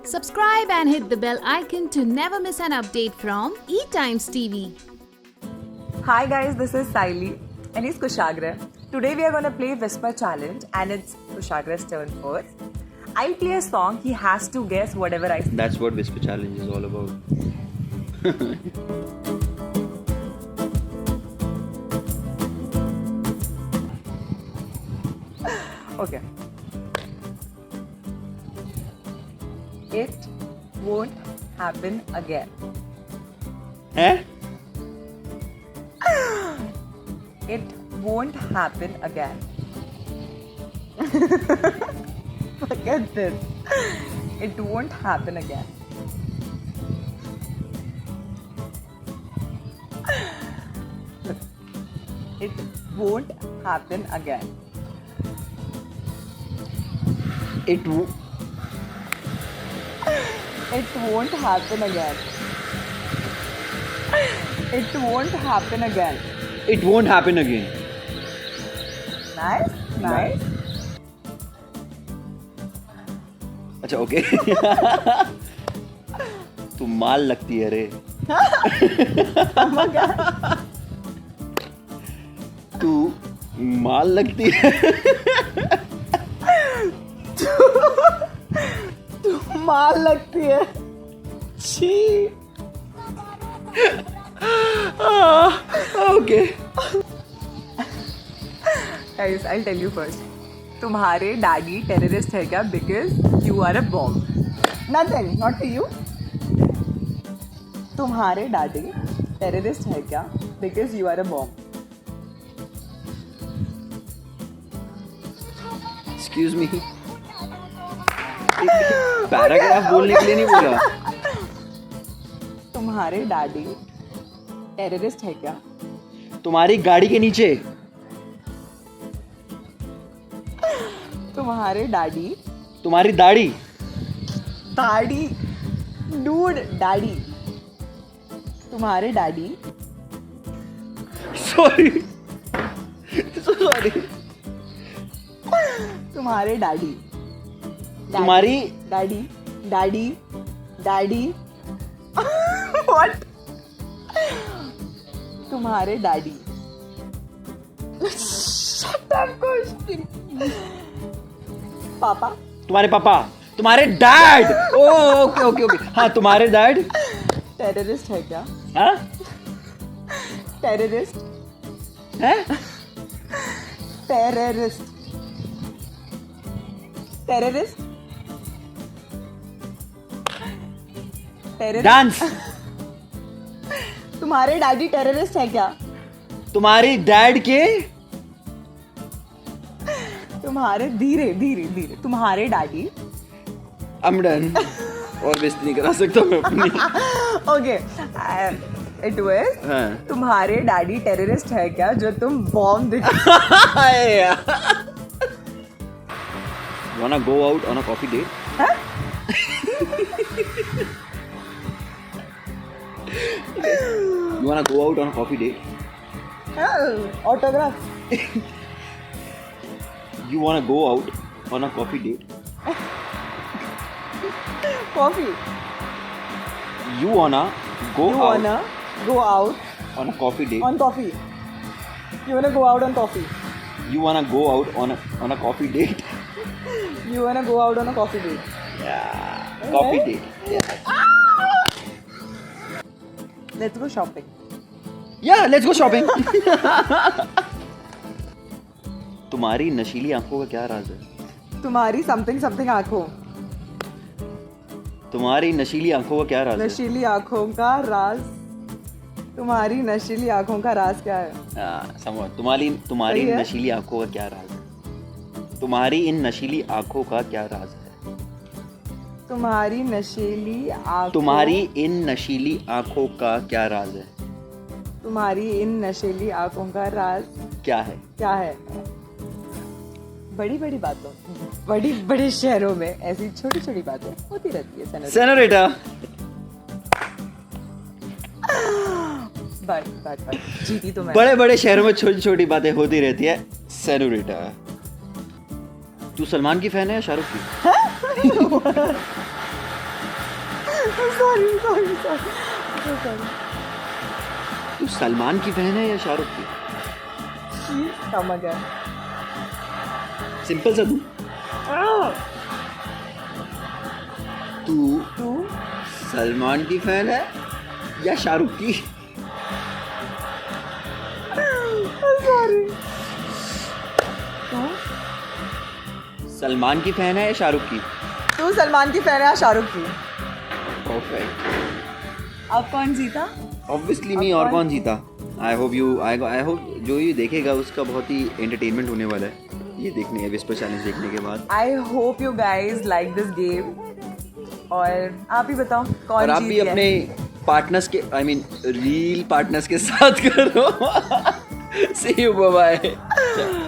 Subscribe and hit the bell icon to never miss an update from E-Times TV. Hi guys, this is Saili and he's Kushagra. Today we are going to play Whisper Challenge and it's Kushagra's turn first. I'll play a song, he has to guess whatever I say. That's what Whisper Challenge is all about. Okay. It won't happen again. Eh? It won't happen again. Forget this. It won't happen again. It won't happen again. It It won't happen again. It won't happen again. It won't happen again. Nice, nice. अच्छा okay. तू माल लगती है रे. तू माल लगती है. माल लगती है. छी. Okay. Guys, I'll tell you first. तुम्हारे डैडी टेररिस्ट है क्या? Because you are a bomb. Nothing, not to you. तुम्हारे डैडी टेररिस्ट है क्या? Because you are a bomb. Excuse me. Paragraph बोलने के लिए नहीं बोला. तुम्हारे डैडी टेररिस्ट है क्या? तुम्हारी गाड़ी के नीचे. तुम्हारे डैडी तुम्हारी दाढ़ी. दाढ़ी डूड डैडी. तुम्हारे डैडी Sorry. So sorry. तुम्हारे डैडी तुम्हारी डैडी डैडी डैडी व्हाट? तुम्हारे डैडी शट अप कुछ. पापा तुम्हारे पापा. तुम्हारे डैड. Okay okay okay. हाँ तुम्हारे डैड. टेररिस्ट है क्या? हाँ टेररिस्ट है. Terrorist terrorist terrorist. डांस. तुम्हारे डैडी टेररिस्ट है क्या? तुम्हारी डैड के. तुम्हारे धीरे धीरे धीरे. तुम्हारे डैडी I'm done. और बेइज्जती नहीं करा सकता मैं अपनी. ओके इट वाज हाँ. तुम्हारे डैडी टेररिस्ट है क्या जो तुम बॉम्ब दिख. Wanna go out on a coffee date? You wanna go out on a coffee date? Autograph. You wanna go out on a coffee date? Coffee. You wanna go You out wanna go out on a coffee date? on coffee. You wanna go out on coffee. You wanna go out on a coffee date? You wanna go out on a coffee date. Yeah. Coffee Right? date. Yeah. Let's go shopping. Yeah, let's go shopping. तुम्हारी नशीली आंखों का क्या राज है? तुम्हारी something something आंखों. तुम्हारी नशीली आंखों का क्या राज है? नशीली आंखों का राज. तुम्हारी नशीली आंखों का राज क्या है? समझ. तुम्हारी सही है? नशीली आंखों का क्या राज है? तुम्हारी इन नशीली आंखों का क्या राज है? तुम्हारी नशीली आंखों. तुम्हारी इन नशीली आंखों का क्या राज है? तुम्हारी इन नशीली आंखों का राज क्या है? क्या है? बड़ी बड़ी बातों, बड़ी बड़े शहरों में ऐसी छोटी छोटी बातें होती रहती है. सेनोरिटा. बट जीती तो मैं। बड़े बड़े शहरों में छोटी छोटी बातें होती रहती है सेनोरिटा। तू सलमान की फैन है या शाहरुख की? सॉरी। तू सलमान की फैन है या शाहरुख की? समझ गया। सिंपल सा तू सलमान की फैन है या शाहरुख की? सॉरी। सलमान की फैन है या शाहरुख की? तू सलमान की फैन है या शाहरुख की? परफेक्ट। अब कौन जीता? ऑब्वियसली मी, और कौन जीता? आई होप जो ये देखेगा उसका बहुत ही एंटरटेनमेंट होने वाला है ये देखने है विस्पर चैलेंज देखने के बाद। I hope you guys like this game. और आप ही बताओ कौन और आप जीत भी गया? अपने पार्टनर्स के रील पार्टनर्स के साथ करो। See you, bye bye.